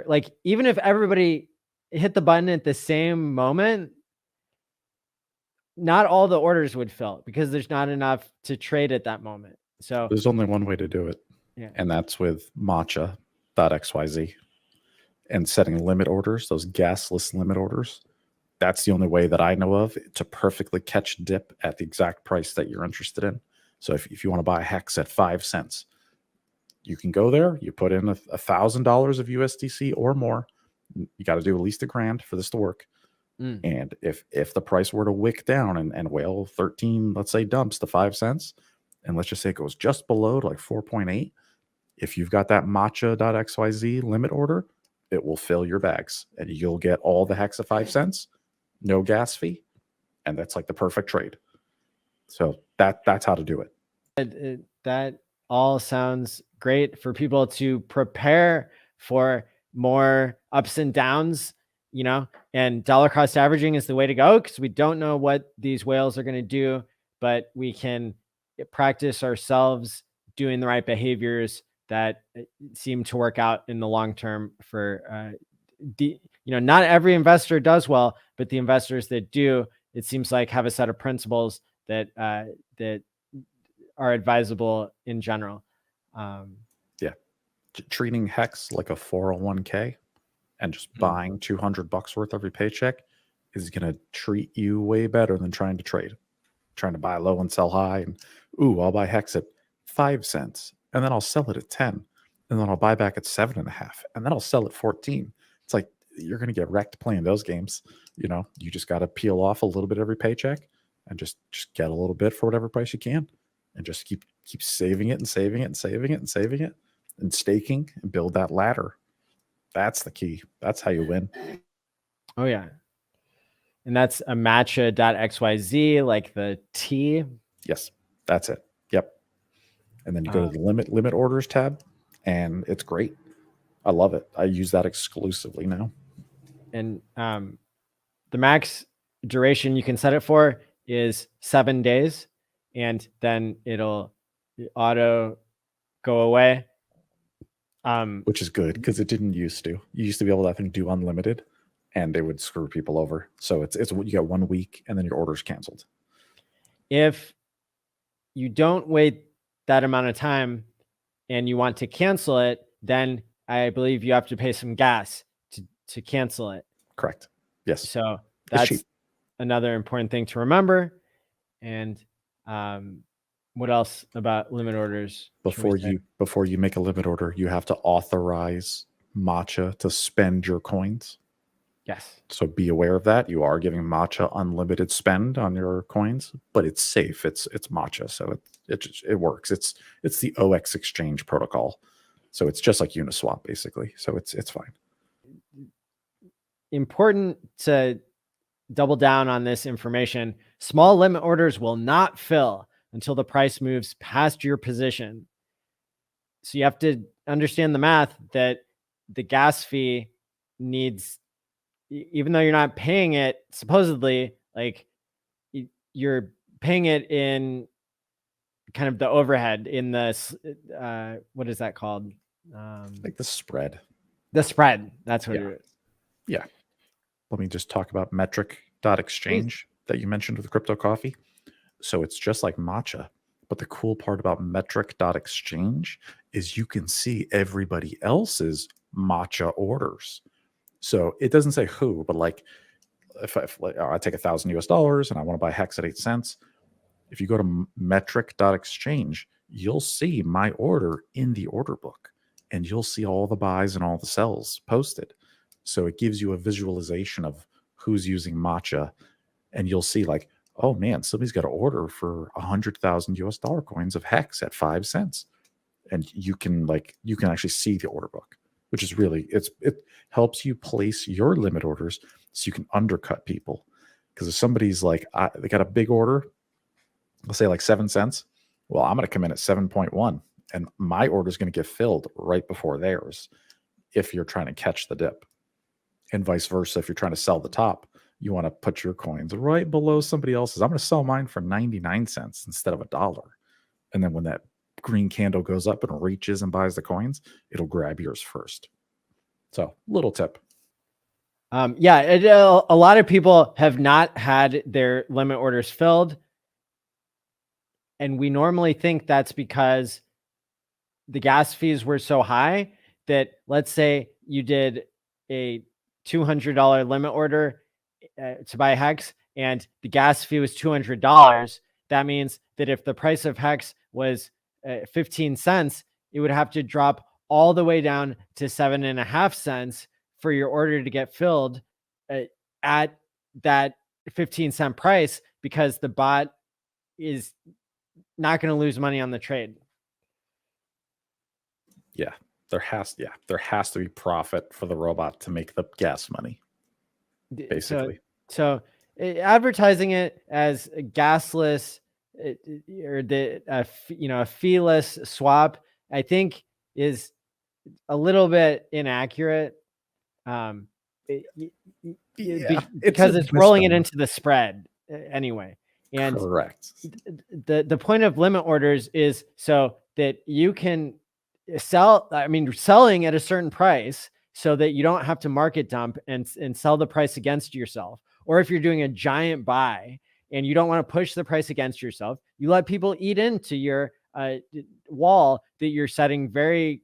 order, like even if everybody hit the button at the same moment, not all the orders would fill because there's not enough to trade at that moment. So there's only one way to do it. yeah. And that's with matcha.xyz and setting limit orders, those gasless limit orders. That's the only way that I know of to perfectly catch dip at the exact price that you're interested in. So if you want to buy Hex at 5 cents, you can go there, you put in $1,000 of USDC or more. You got to do at least $1,000 for this to work. And if the price were to wick down and whale 13, let's say, dumps to 5 cents, and let's just say it goes just below to like 4.8, if you've got that matcha.xyz limit order, it will fill your bags and you'll get all the Hex at 5 cents, no gas fee. And that's like the perfect trade. So that's how to do it. That all sounds great for people to prepare for more ups and downs, you know, and dollar cost averaging is the way to go because we don't know what these whales are going to do, but we can practice ourselves doing the right behaviors that seem to work out in the long term for not every investor does well, but the investors that do, it seems like, have a set of principles that are advisable in general. Treating Hex like a 401k and just buying $200 worth every paycheck is going to treat you way better than trying to trade, trying to buy low and sell high. And I'll buy Hex at 5 cents and then I'll sell it at 10 and then I'll buy back at 7.5 and then I'll sell at 14. It's like, you're going to get wrecked playing those games. You just got to peel off a little bit every paycheck and just get a little bit for whatever price you can and just keep saving it and saving it and saving it and saving it and staking and build that ladder. That's the key. That's how you win. Oh yeah. And that's a matcha.xyz, like the T. Yes, that's it. Yep. And then you go to the limit orders tab and it's great. I love it. I use that exclusively now. And the max duration you can set it for is 7 days, and then it'll auto go away. Which is good because it didn't used to. You used to be able to, I think, do unlimited, and they would screw people over. So it's you got 1 week, and then your order's canceled. If you don't wait that amount of time, and you want to cancel it, then I believe you have to pay some gas to cancel it. Correct. Yes. So that's another important thing to remember. And what else about limit orders? Before you make a limit order, you have to authorize Matcha to spend your coins. Yes. So be aware of that. You are giving Matcha unlimited spend on your coins, but it's safe. It's Matcha, so it works. It's the OX exchange protocol. So it's just like Uniswap basically. So it's fine. Important to double down on this information. Small limit orders will not fill until the price moves past your position. So you have to understand the math that the gas fee needs, even though you're not paying it, supposedly, like you're paying it in kind of the overhead in the, what is that called? Like the spread. The spread. That's what it is. Yeah. Let me just talk about metric.exchange that you mentioned with Crypto Coffee. So it's just like Matcha, but the cool part about metric.exchange is you can see everybody else's Matcha orders. So it doesn't say who, but like if I take $1,000 and I want to buy Hex at 8 cents, if you go to metric.exchange, you'll see my order in the order book and you'll see all the buys and all the sells posted. So it gives you a visualization of who's using Matcha, and you'll see like, oh man, somebody's got an order for 100,000 US dollar coins of Hex at 5 cents. And you can actually see the order book, which is really, it helps you place your limit orders so you can undercut people. Because if somebody's like, they got a big order, let's say like 7 cents. Well, I'm going to come in at 7.1 and my order is going to get filled right before theirs if you're trying to catch the dip. And vice versa, if you're trying to sell the top, you want to put your coins right below somebody else's. I'm going to sell mine for 99 cents instead of $1. And then when that green candle goes up and reaches and buys the coins, it'll grab yours first. So little tip. Yeah, a lot of people have not had their limit orders filled. And we normally think that's because the gas fees were so high that, let's say you did a $200 limit order to buy Hex and the gas fee was $200. That means that if the price of Hex was 15 cents, it would have to drop all the way down to 7.5 cents for your order to get filled at that 15-cent price, because the bot is not going to lose money on the trade. Yeah, there has to be profit for the robot to make the gas money, basically. So advertising it as a gasless or a feeless swap, I think, is a little bit inaccurate. Because it's rolling it into the spread anyway. And correct. The point of limit orders is so that you can selling at a certain price so that you don't have to market dump and sell the price against yourself. Or if you're doing a giant buy and you don't want to push the price against yourself, you let people eat into your wall that you're setting very,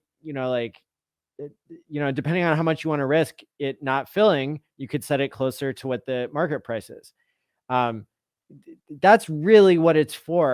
depending on how much you want to risk it not filling, you could set it closer to what the market price is. That's really what it's for.